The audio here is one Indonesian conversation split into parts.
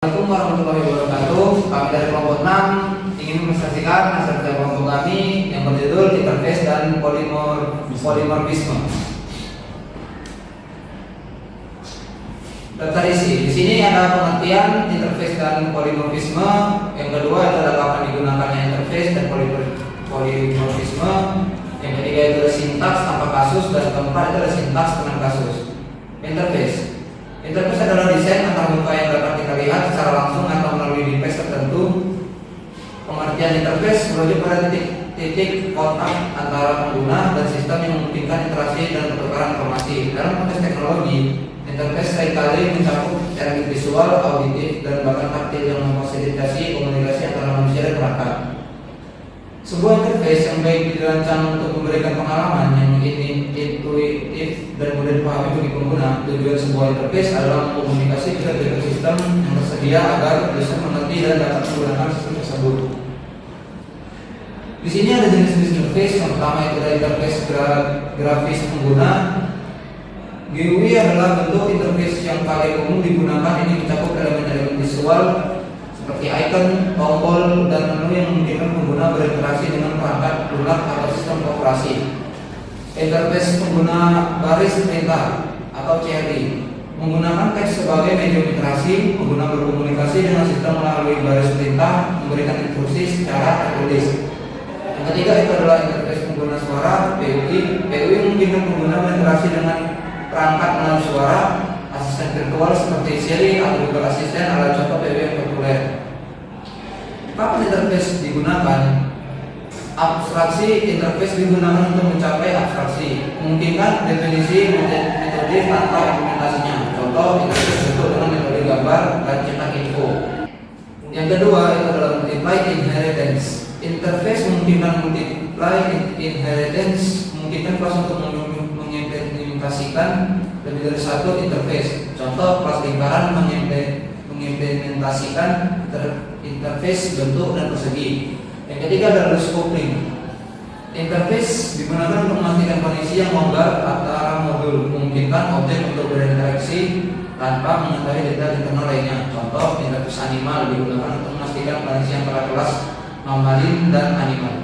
Assalamualaikum warahmatullahi wabarakatuh. Kami dari kelompok 6 ingin menyaksikan hasil kerja kelompok kami yang berjudul interface dan polimorfisme. Daftar isi. Di sini ada pengertian interface dan polimorfisme. Yang kedua adalah kapan digunakannya interface dan polimorfisme. Yang ketiga itu adalah sintaks tanpa kasus, dan keempat adalah sintaks dengan kasus. Interface adalah desain antar muka yang dapat kita lihat secara langsung atau melalui device tertentu. Pengertian interface merujuk pada titik kontak antara pengguna dan sistem yang memungkinkan interaksi dan pertukaran informasi. Dalam konteks teknologi, interface seringkali mencakup teknik visual, auditif, dan bahkan taktil yang memfasilitasi komunikasi antara manusia dan perangkat. Sebuah interface yang baik dirancang untuk memberikan pengalaman yang intuitif dan mudah dipahami bagi pengguna. Tujuan sebuah interface adalah komunikasi dengan sistem yang tersedia agar bisa mengerti dan dapat menggunakan sistem tersebut. Di sini ada jenis-jenis interface. Yang pertama itu adalah interface grafis pengguna. GUI adalah bentuk interface yang paling umum digunakan. Ini mencakup elemen-elemen visual seperti icon, tombol, dan menu yang memungkinkan pengguna berinteraksi dengan perangkat lunak atau sistem operasi. Interface pengguna baris perintah atau CRI menggunakan teks sebagai medium interaksi. Pengguna berkomunikasi dengan sistem melalui baris perintah, memberikan instruksi secara tertulis. Yang ketiga itu adalah interface pengguna suara PUI. PUI memungkinkan pengguna berinteraksi dengan perangkat melalui suara, asisten virtual seperti Siri atau Google Assistant adalah contoh PUI yang populer. Kapan interface digunakan? Abstraksi interface digunakan untuk mencapai abstraksi, memungkinkan definisi metode tanpa implementasinya. Contoh, interface bentuk dengan metode gambar dan cetak info. Yang kedua itu adalah multiply inheritance. Interface memungkinkan multiply inheritance, memungkinkan kelas untuk mengimplementasikan lebih dari satu interface. Contoh, kelas lingkaran mengimplementasikan interface bentuk dan persegi. Yang ketiga adalah loose coupling. Interface digunakan untuk memastikan kondisi yang longgar antara modul, memungkinkan objek untuk berinteraksi tanpa mengetahui detail internal lainnya. Contoh, interface animal digunakan untuk memastikan kondisi antara kelas mamalin dan animal.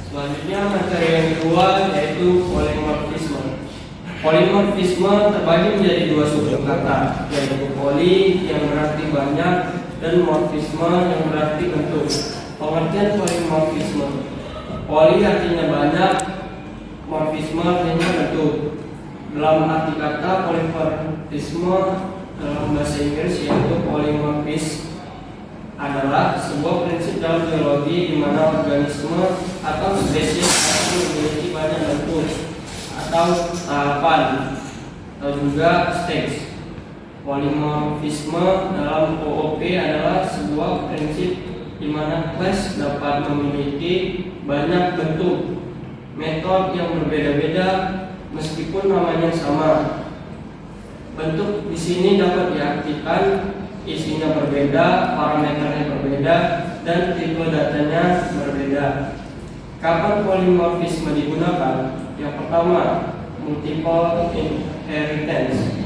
Selanjutnya materi yang kedua yaitu polimorfisme. Polimorfisme terbagi menjadi dua suku kata, yaitu poly yang berarti banyak dan morfisme yang berarti bentuk. Pengertian polimorfisme: poly artinya banyak, morfisme artinya bentuk. Dalam arti kata polimorfisme dalam bahasa Inggris yaitu polymorphism adalah sebuah prinsip dalam biologi di mana organisme atau spesies memiliki banyak bentuk atau tahapan atau juga stage. Polimorfisme dalam OOP adalah sebuah prinsip di mana kelas dapat memiliki banyak bentuk, metode yang berbeda-beda meskipun namanya sama. Bentuk di sini dapat diartikan isinya berbeda, parameternya berbeda, dan tipe datanya berbeda. Kapan polimorfisme digunakan? Yang pertama, multiple inheritance.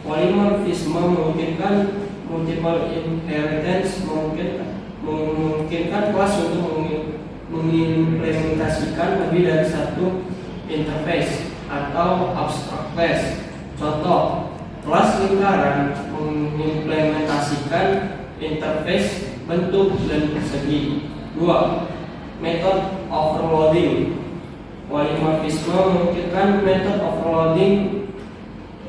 Polimorfisme memungkinkan multiple inheritance, memungkinkan kelas untuk mengimplementasikan lebih dari satu interface atau abstract class. Contoh, kelas lingkaran mengimplementasikan interface bentuk dan persegi. 2. Method overloading. Polimorfisme memungkinkan method overloading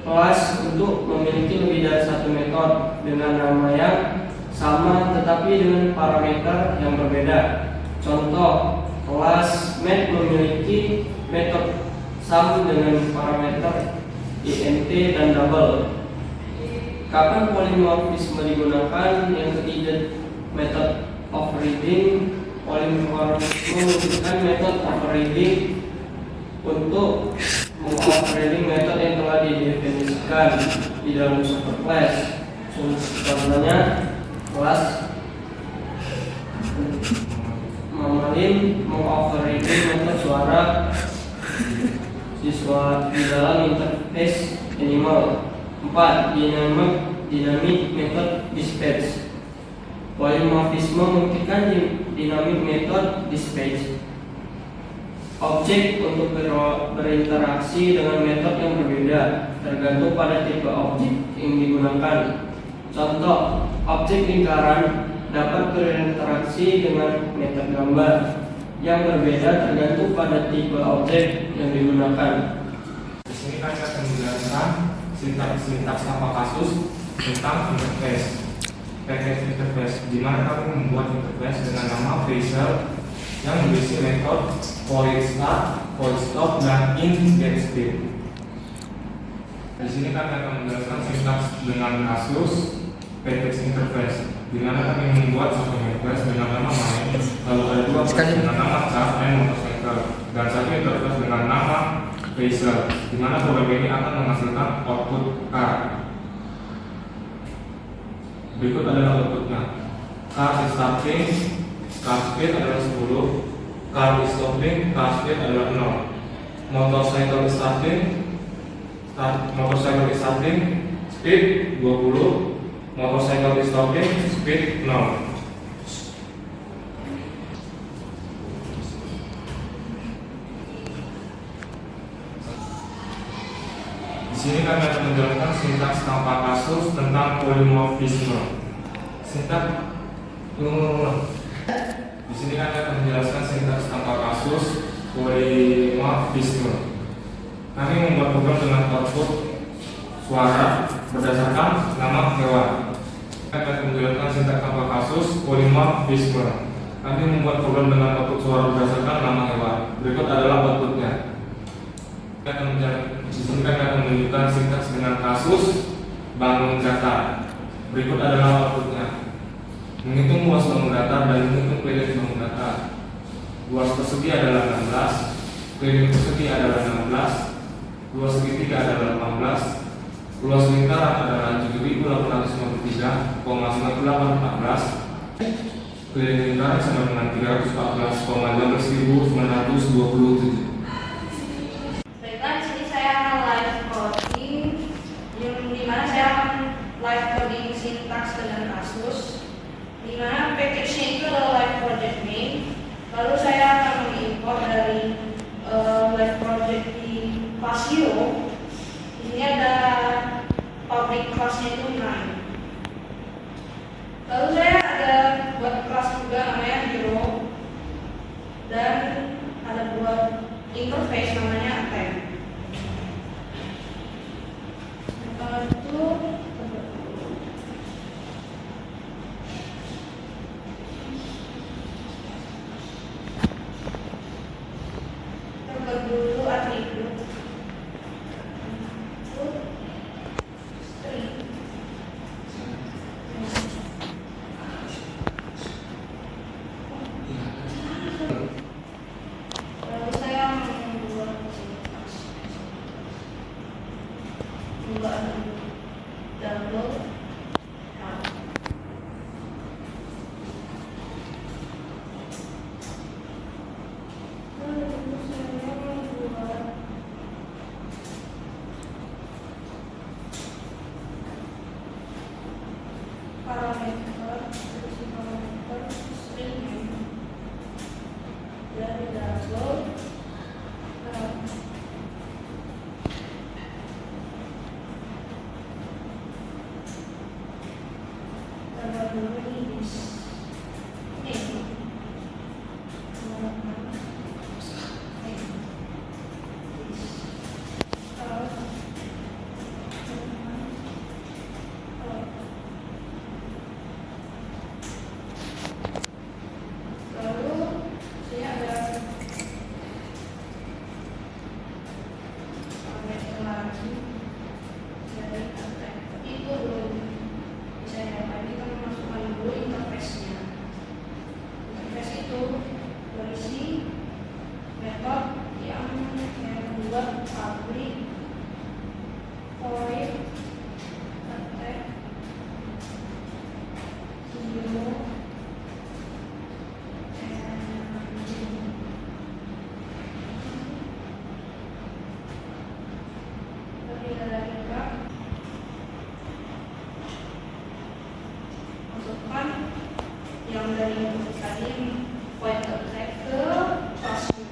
kelas untuk memiliki lebih dari satu metode dengan nama yang sama tetapi dengan parameter yang berbeda. Contoh, kelas math memiliki metode sum dengan parameter int dan double. Kapan polimorfisme digunakan? Yang ketiga, method overriding. Polimorfisme memungkinkan method overriding untuk overriding metode yang telah didefinisikan di dalam suatu kelas. Contohnya, kelas mamalin mengoverriding metode suara siswa di dalam interface animal. 4. Dynamic dynamic method dispatch. Polymorphisme memungkinkan dynamic method dispatch objek untuk berinteraksi dengan metode yang berbeda tergantung pada tipe objek yang digunakan. Contoh, objek lingkaran dapat berinteraksi dengan metode gambar yang berbeda tergantung pada tipe objek yang digunakan. Di sini kami akan menjelaskan sintaks tanpa kasus tentang interface. Package interface, di mana kami membuat interface dengan nama Facial yang berisi metode void start, void stop, dan inDetSpeed. Di sini kami akan menjelaskan sintaks dengan kasus package interface, di mana kami membuat satu interface dengan nama main, lalu ada dua interface dengan nama chart dan motorcycle, dan satu interface dengan nama Facial, di mana program ini akan menghasilkan output car. Berikut adalah outputnya. Car is starting, car speed adalah 10, car is stopping, car speed adalah 0. Motorcycle is starting, speed 20, motorcycle is stopping, speed 0. Di sini kami akan menjelaskan sintaks tanpa kasus tentang polymorphisme. Di sini kami akan menjelaskan sintaks tanpa kasus polymorphisme. Kami membuat program dengan output suara berdasarkan nama hewan. Kami akan menjelaskan sintaks tanpa kasus polymorphisme. Kami membuat program dengan output suara berdasarkan nama hewan. Berikut adalah outputnya. Di sini kami akan menunjukkan sintaks dengan kasus bangun datar. Berikut adalah outputnya. Menghitung luas bangun datar dan menghitung kredit bangun datar. Luas persegi adalah 16, kredit persegi adalah 16, luas segitiga adalah 18, luas lingkaran adalah 7.893,9814, kredit lingkaran sama dengan 314,16927. Sintaks dengan kasus, di mana package-nya itu adalah live project main. Lalu saya akan mengimport dari live project di Pasio. Di sini ada public class-nya itu 9. Lalu saya ada buat kelas juga namanya Hero, dan ada buat interface namanya Atem. Itu dulu atribut lalu saya membuat download. Parameter string dari download masukkan yang dari input tadi point attack ke kelas 10.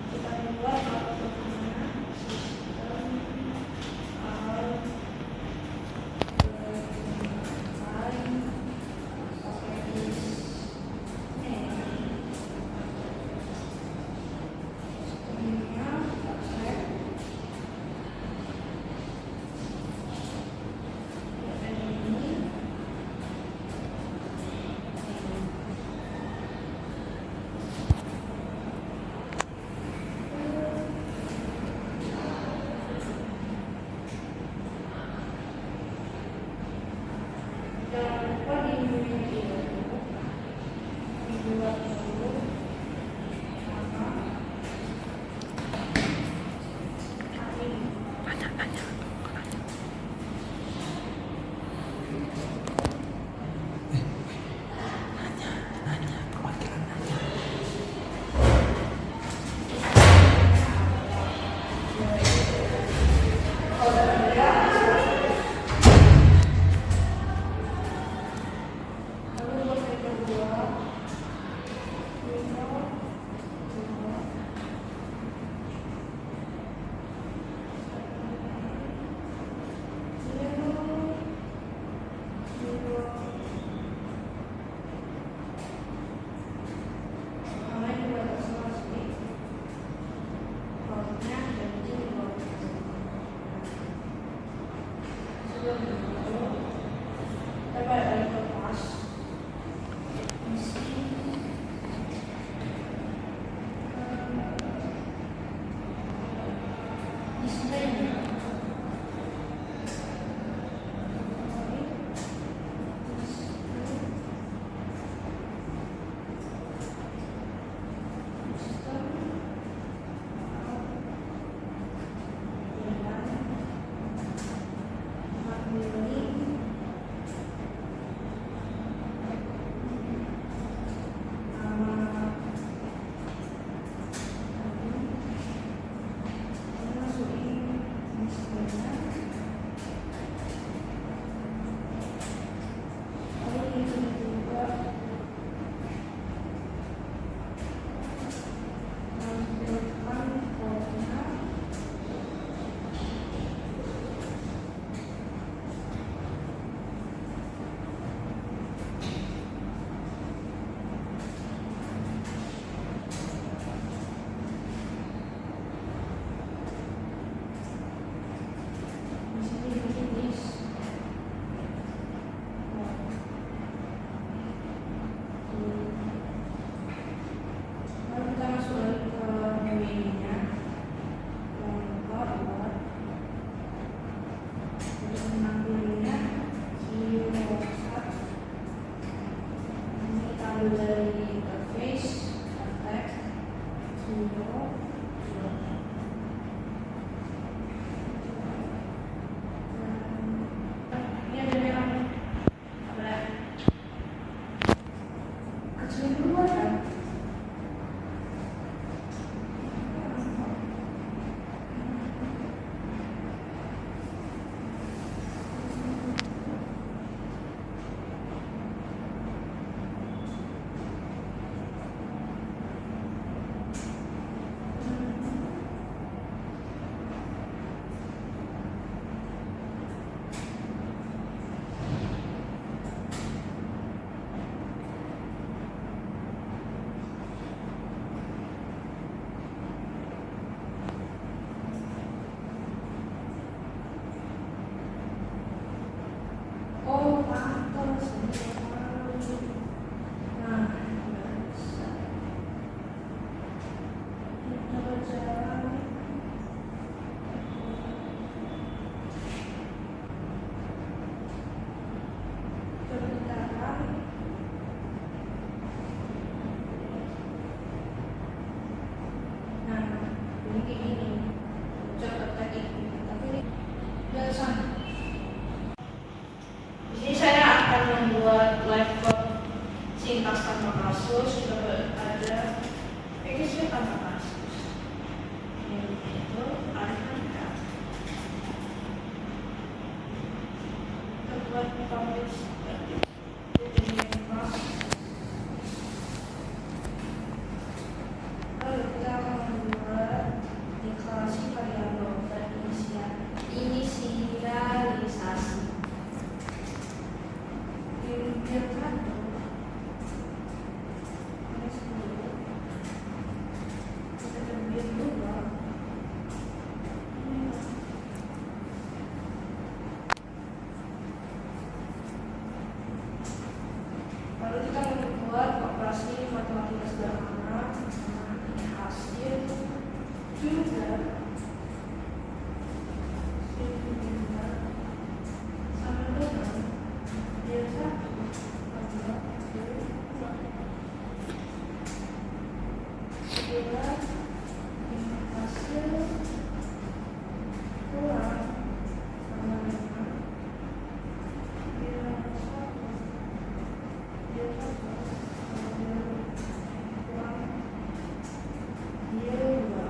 Kita buat bagaimana sistem out pakai this name sistemnya pakai ini. Jangan lupa dibuat dulu sama ini. Lalu buat yang kedua, kita balik lagi ke kelas. Display live code sintaks tanpa kasus, juga ada package tanpa kasus. Yang itu ada terbuat publish lalu kita akan membuat deklarasi variabel dan inisialisasi. Lalu kita membuat operasi matematika sederhana hasil juga sama dengan dia satu tambah bila hasil kurang sama dengan bila satu dia satu kurang dia dua.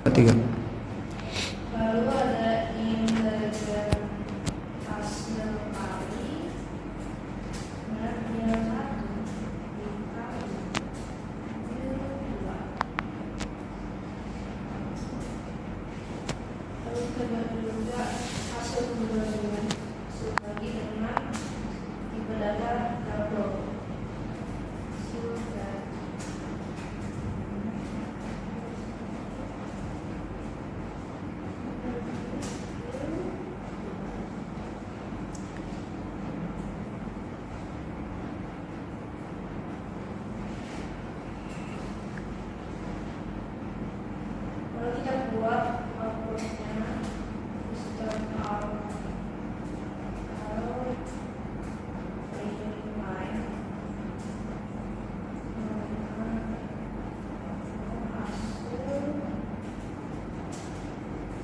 Ketiga. Lalu ada integer hasil kali dan dia satu dikali dia dua. Lalu kita bagi juga hasil pembagian hasil bagi dengan dibagi double. Sudah. Lalu kita buat outputnya start out line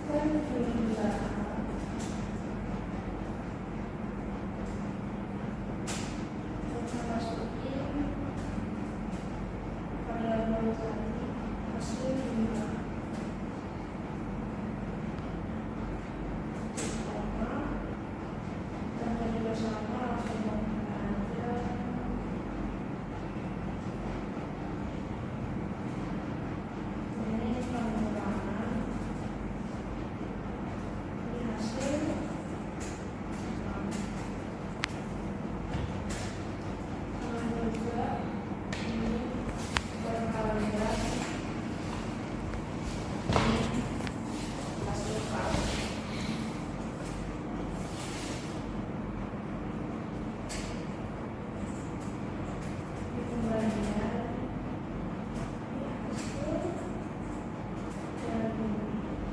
hasil penjumlahan kita masukin variabel tadi hasil jumlah dan juga sama langsung menggunakan aja ini pengulangan ini hasil sama juga ini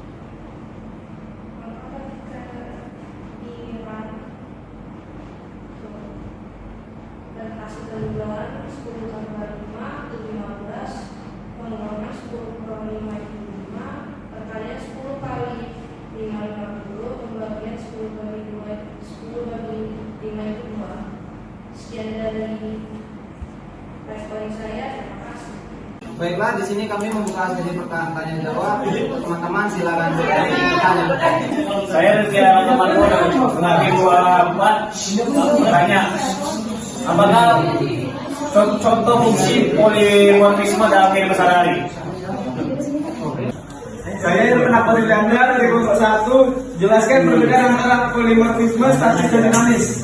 perkalian ini hasil kali. Dan hasil penjualan 10 tambah 5 itu 15, pengulangan 10 kurang 5 itu 5, perkalian 10 kali 5 50, pembagian 10 bagi 2 10 bagi 5 itu 2. Sekian dari recording saya, terima kasih. Baiklah, di sini kami membuka sesi tanya jawab. Teman-teman silakan bertanya. Saya Rizky Rahmanul sebagai 24 bertanya, apakah contoh fungsi polimorfisme dalam kehidupan sehari-hari? Saya pendapat Anda dari kelompok 1, jelaskan perbedaan antara polimorfisme statis dan dinamis.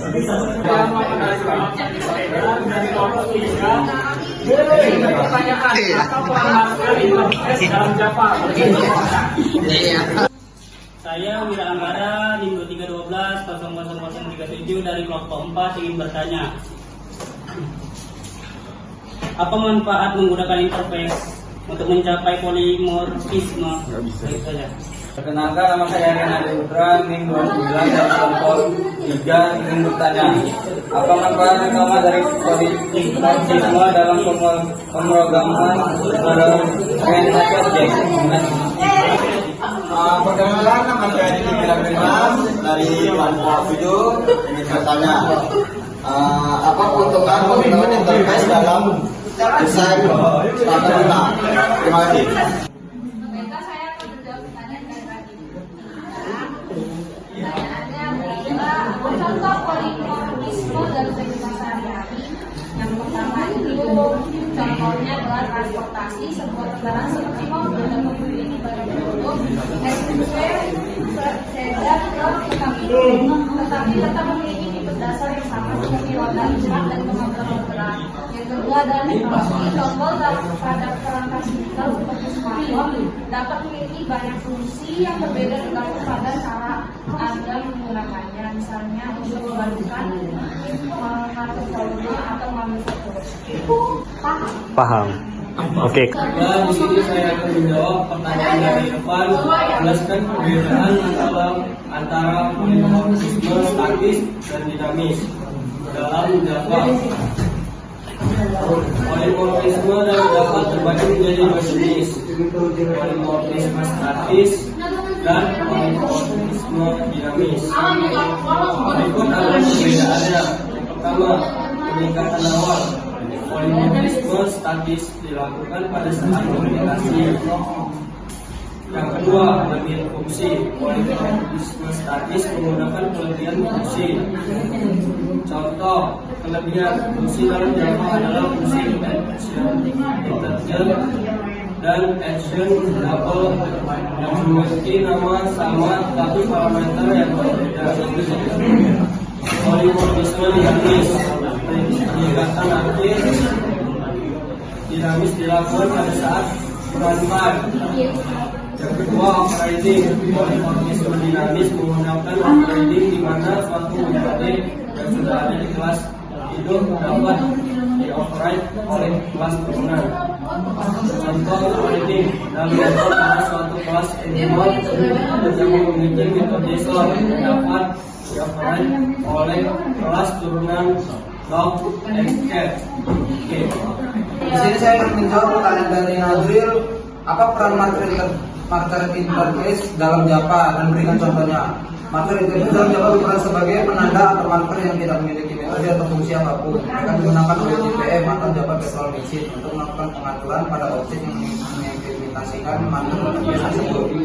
Saya Wira Anggara, NIM 2312 00037 dari kelompok 4 ingin bertanya, apa manfaat menggunakan interface untuk mencapai polimorfisme? Baik saja. Perkenalkan, nama saya Renaldi Putra, NIM 29 dari kelompok 3 ingin bertanya, apa manfaat utama dari polimorfisme dalam pemrograman orientasi objek? Perkenalkan, nama saya Didi Renal dari kelompok 7 ingin bertanya, Apa keuntungan penggunaan interface dalam desain tata guna? Terima kasih. Mereka saya akan menjawab pertanyaan dari tadi. Pertanyaannya adalah contoh polimorfisme dalam kehidupan sehari-hari. Yang pertama itu contohnya adalah transportasi. Sebuah kendaraan seperti mobil dan mobil ini berbentuk SUV, sedan, truk, tetapi tetap memiliki tipe dasar yang sama seperti roda 4 dan pengatur bergerak. Yang kedua adalah teknologi. Tombol pada perangkat digital seperti smartphone dapat memiliki banyak fungsi yang berbeda tergantung pada cara Anda menggunakannya. Misalnya untuk membantukan mengatur volume atau mengatur foto. Paham. Oke. Dan di sini saya akan menjawab pertanyaan dari depan. Jelaskan perbedaan antara polimorfisme statis dan dinamis dalam Java. Polimorfisme dalam Java terbagi menjadi dua jenis, polimorfisme statis dan polimorfisme dinamis. Berikut adalah perbedaannya. Yang pertama, peningkatan awal. Polimorfisme statis dilakukan pada saat komunikasi. Yang kedua, kelebihan fungsi. Polimorfisme statis menggunakan kelebihan fungsi. Contoh, kelebihan fungsi dalam Java adalah fungsi action integer dan action double yang memiliki nama sama tapi parameter yang berbeda. Polimorfisme dinamis. Peningkatan akhir dinamis dilakukan pada saat runtime. Yang kedua, operating. Polimorfisme dinamis menggunakan operating di mana suatu metode yang sudah ada di kelas itu dapat di-override oleh kelas turunan. Contoh operating dalam metode pada suatu kelas input yang memiliki metode sort dapat di-override oleh kelas turunan log xcat. Di sini saya akan menjawab pertanyaan dari Nadril. Apa peran marker interface dalam Java dan berikan contohnya. Marker interface dalam Java berperan sebagai penanda atau marker yang tidak memiliki metode atau fungsi apapun. Mereka digunakan oleh JVM atau Java Virtual Machine untuk melakukan pengaturan pada objek yang mengimplementasikan marker interface tersebut.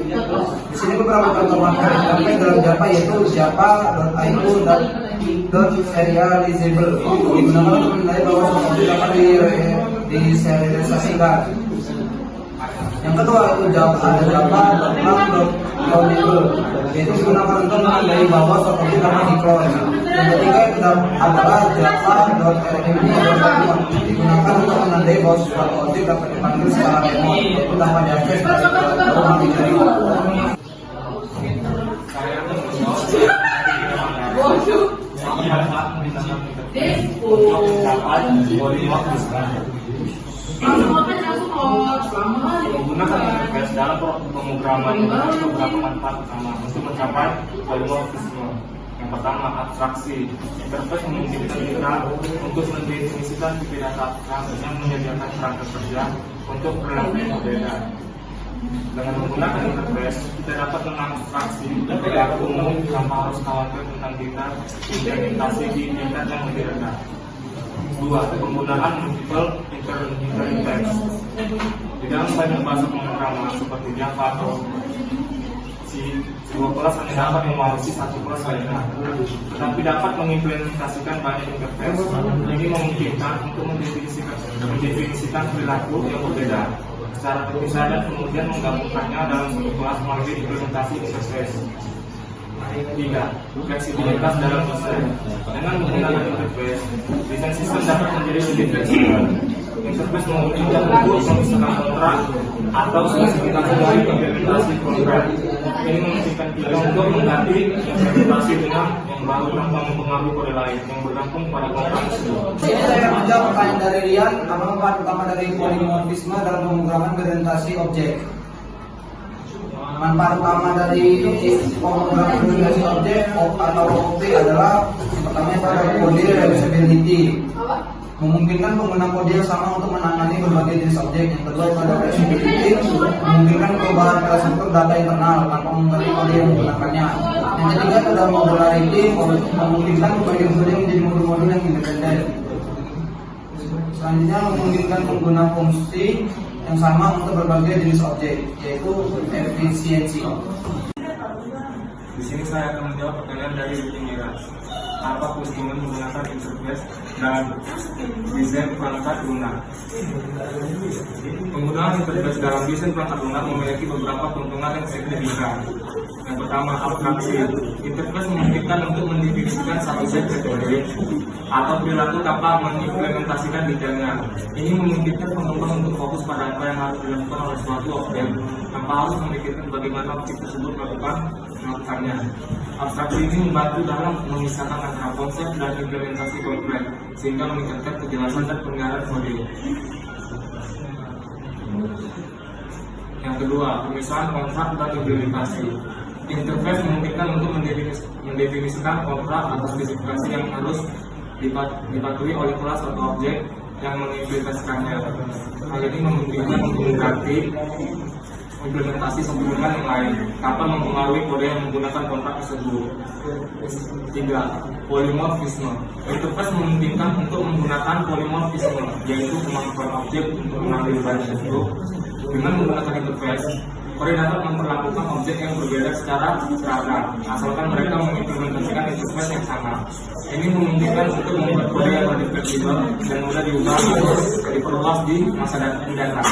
Di sini beberapa contoh marker interface dalam Java yaitu java.io.serializable digunakan untuk menilai bahwa sesuatu dapat diserialisasikan. Yang kedua itu java.cloudable yaitu digunakan untuk menandai bahwa suatu objek dapat di-clone. Yang ketiga itu adalah java.rmd digunakan untuk menandai bahwa suatu objek dapat dipanggil secara remote yaitu dapat diakses dari rumah dari Menggunakan interface dalam pemrograman memiliki beberapa manfaat utama untuk mencapai polimorfisme. Yang pertama, abstraksi. Interface memungkinkan kita untuk mendefinisikan tipe data abstrak yang menyediakan perangkat kerja untuk perilaku yang berbeda. Dengan menggunakan interface, kita dapat mengabstraksi perilaku umum tanpa harus khawatir tentang data implementasi di tingkat yang lebih rendah. 2. Penggunaan multiple interface. Di dalam banyak bahasa pemrograman seperti Java atau C++ hanya dapat mewarisi satu kelas lainnya, tetapi dapat mengimplementasikan banyak interface. Ini memungkinkan untuk mendefinisikan perilaku yang berbeda secara terpisah dan kemudian menggabungkannya dalam satu kelas melalui implementasi interface. 3. Fleksibilitas dalam desain. Dengan menggunakan interface, desain sistem dapat menjadi lebih fleksibel. Interface memungkinkan untuk memisahkan kontrak atau spesifikasi dari implementasi program. Ini memungkinkan kita untuk mengganti implementasi dengan yang baru tanpa mempengaruhi kode lain yang bergantung pada kontrak tersebut. Ini saya akan menjawab pertanyaan dari Rian. Apa manfaat utama dari polimorfisme dalam pemrograman berorientasi objek? Manfaat utama dari pemrograman berorientasi objek atau OOP adalah yang pertama adalah kode reusability. memungkinkan pengguna kode yang sama untuk menangani berbagai jenis objek. Yang kedua itu ada flexibility, memungkinkan perubahan pada struktur data internal tanpa mengerti kode yang menggunakannya. Yang ketiga ada modularity, memungkinkan berbagai kode menjadi modul-modul yang independen. Selanjutnya memungkinkan pengguna fungsi yang sama untuk berbagai jenis objek, yaitu efisiensi. Di sini saya akan menjawab pertanyaan dari Indira. Apa keuntungan menggunakan interface dan desain perangkat lunak? Penggunaan interface dalam desain perangkat lunak memiliki beberapa keuntungan yang signifikan. Yang pertama, abstraksi. Interface memungkinkan untuk mendefinisikan satu set metode atau perilaku tanpa mengimplementasikan detailnya. Ini memungkinkan pengembang untuk fokus pada apa yang harus dilakukan oleh suatu objek tanpa harus memikirkan bagaimana objek tersebut melakukannya. Abstraksi ini membantu dalam memisahkan antara konsep dan implementasi konkret, sehingga meningkatkan kejelasan dan penggarapan kode. Yang kedua, pemisahan kontrak dan implementasi. Interface memungkinkan untuk mendefinisikan kontrak atau spesifikasi yang harus dipatuhi oleh kelas atau objek yang mengimplementasikannya. Hal ini memungkinkan untuk mengganti implementasi sempurna yang lain tanpa mempengaruhi kode yang menggunakan kontrak tersebut. 3. Polymorphisme. Interface memungkinkan untuk menggunakan polymorphisme, yaitu kemampuan objek untuk mengambil banyak bentuk. Dengan menggunakan interface, kode dapat memperlakukan objek yang berbeda secara seragam, asalkan mereka mengimplementasikan interface yang sama. Ini memungkinkan untuk membuat kode yang lebih fleksibel dan mudah diubah atau diperluas di masa mendatang.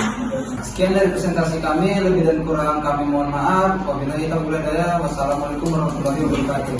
Sekian dari presentasi kami, lebih dan kurang kami mohon maaf. Wabillahi taufiq wal hidayah. Wassalamualaikum warahmatullahi wabarakatuh.